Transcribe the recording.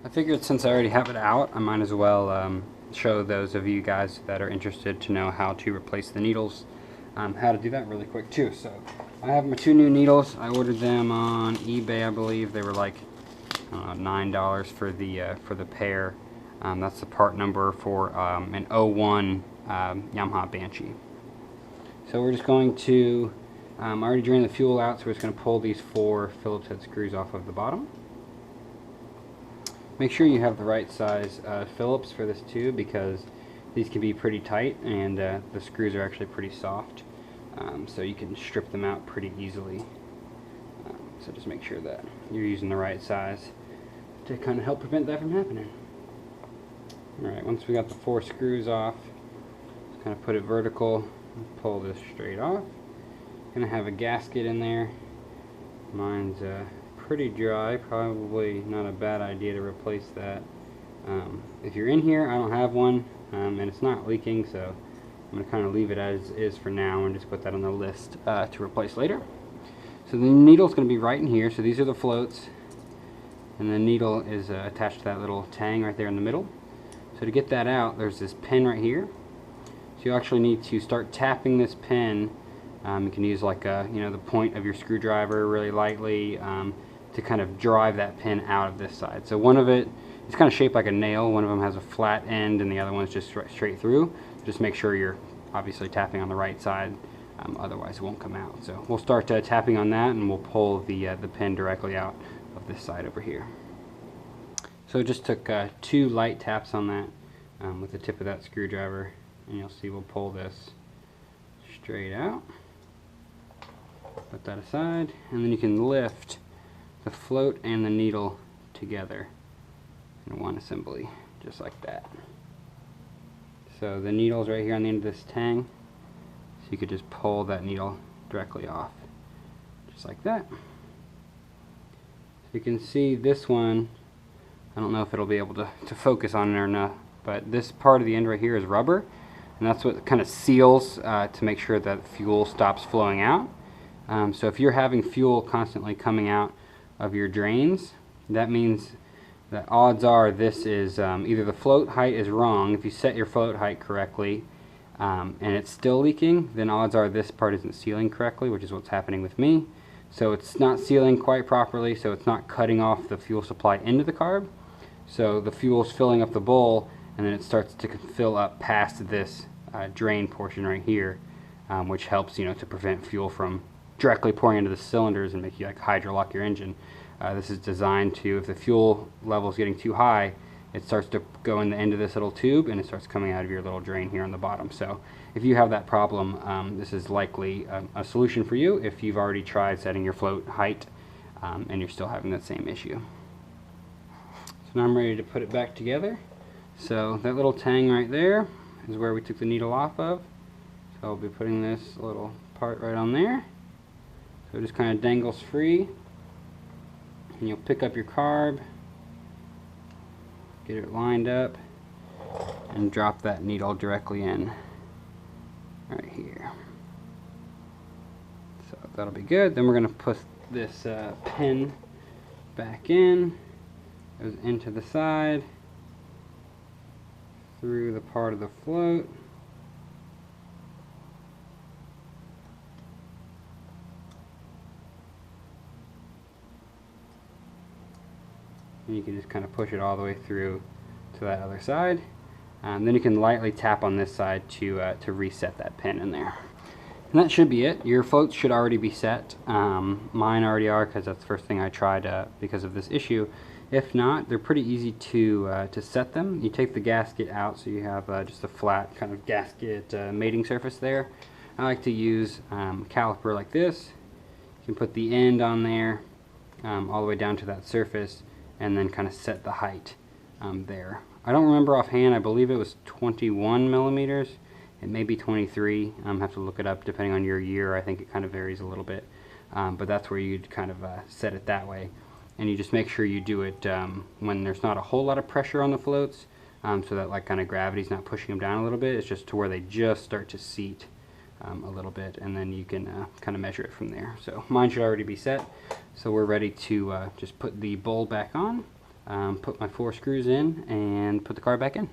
I figured since I already have it out, I might as well show those of you guys that are interested to know how to replace the needles, how to do that really quick too. So I have my 2 new needles. I ordered them on eBay, I believe. They were like $9 for the pair. That's the part number for an 01 Yamaha Banshee. So we're just going to, I already drained the fuel out, so we're just going to pull these 4 Phillips head screws off of the bottom. Make sure you have the right size Phillips for this too, because these can be pretty tight and the screws are actually pretty soft, so you can strip them out pretty easily. So just make sure that you're using the right size to kind of help prevent that from happening. Alright, once we got the 4 screws off, just kind of put it vertical and pull this straight off. Gonna have a gasket in there. Mine's pretty dry, probably not a bad idea to replace that. If you're in here, I don't have one, and it's not leaking, so I'm going to kind of leave it as is for now and just put that on the list to replace later. So the needle is going to be right in here, so these are the floats, and the needle is attached to that little tang right there in the middle. So to get that out, there's this pin right here. So you actually need to start tapping this pin. You can use like the point of your screwdriver really lightly to kind of drive that pin out of this side. So one of it is kind of shaped like a nail. One of them has a flat end and the other one's just straight through. Just make sure you're obviously tapping on the right side, otherwise it won't come out. So we'll start tapping on that, and we'll pull the pin directly out of this side over here. So it just took 2 light taps on that with the tip of that screwdriver, and you'll see we'll pull this straight out. Put that aside, and then you can lift the float and the needle together in one assembly, just like that. So the needle's right here on the end of this tang, so you could just pull that needle directly off, just like that. So you can see this one, I don't know if it'll be able to focus on it or not, but this part of the end right here is rubber, and that's what kind of seals to make sure that fuel stops flowing out. So if you're having fuel constantly coming out of your drains, that means that odds are this is either the float height is wrong. If you set your float height correctly and it's still leaking, then odds are this part isn't sealing correctly, which is what's happening with me. So it's not sealing quite properly, so it's not cutting off the fuel supply into the carb. So the fuel's filling up the bowl, and then it starts to fill up past this drain portion right here, which helps to prevent fuel from directly pouring into the cylinders and make you like hydrolock your engine. This is designed to, if the fuel level is getting too high, it starts to go in the end of this little tube and it starts coming out of your little drain here on the bottom. So if you have that problem, this is likely a solution for you if you've already tried setting your float height and you're still having that same issue. So now I'm ready to put it back together. So that little tang right there is where we took the needle off of. So I'll be putting this little part right on there. So it just kind of dangles free, and you'll pick up your carb, get it lined up, and drop that needle directly in right here. So that'll be good. Then we're going to put this pin back in, goes into the side, through the part of the float. And you can just kind of push it all the way through to that other side. Then you can lightly tap on this side to reset that pin in there. And that should be it. Your floats should already be set. Mine already are, because that's the first thing I tried because of this issue. If not, they're pretty easy to set them. You take the gasket out, so you have just a flat kind of gasket mating surface there. I like to use a caliper like this. You can put the end on there all the way down to that surface, and then kind of set the height there. I don't remember offhand. I believe it was 21 millimeters. It may be 23. Have to look it up depending on your year. I think it kind of varies a little bit, but that's where you'd kind of set it that way. And you just make sure you do it when there's not a whole lot of pressure on the floats, so that like kind of gravity's not pushing them down a little bit. It's just to where they just start to seat a little bit, and then you can kind of measure it from there. So mine should already be set, so we're ready to just put the bowl back on. put my 4 screws in, and put the car back in.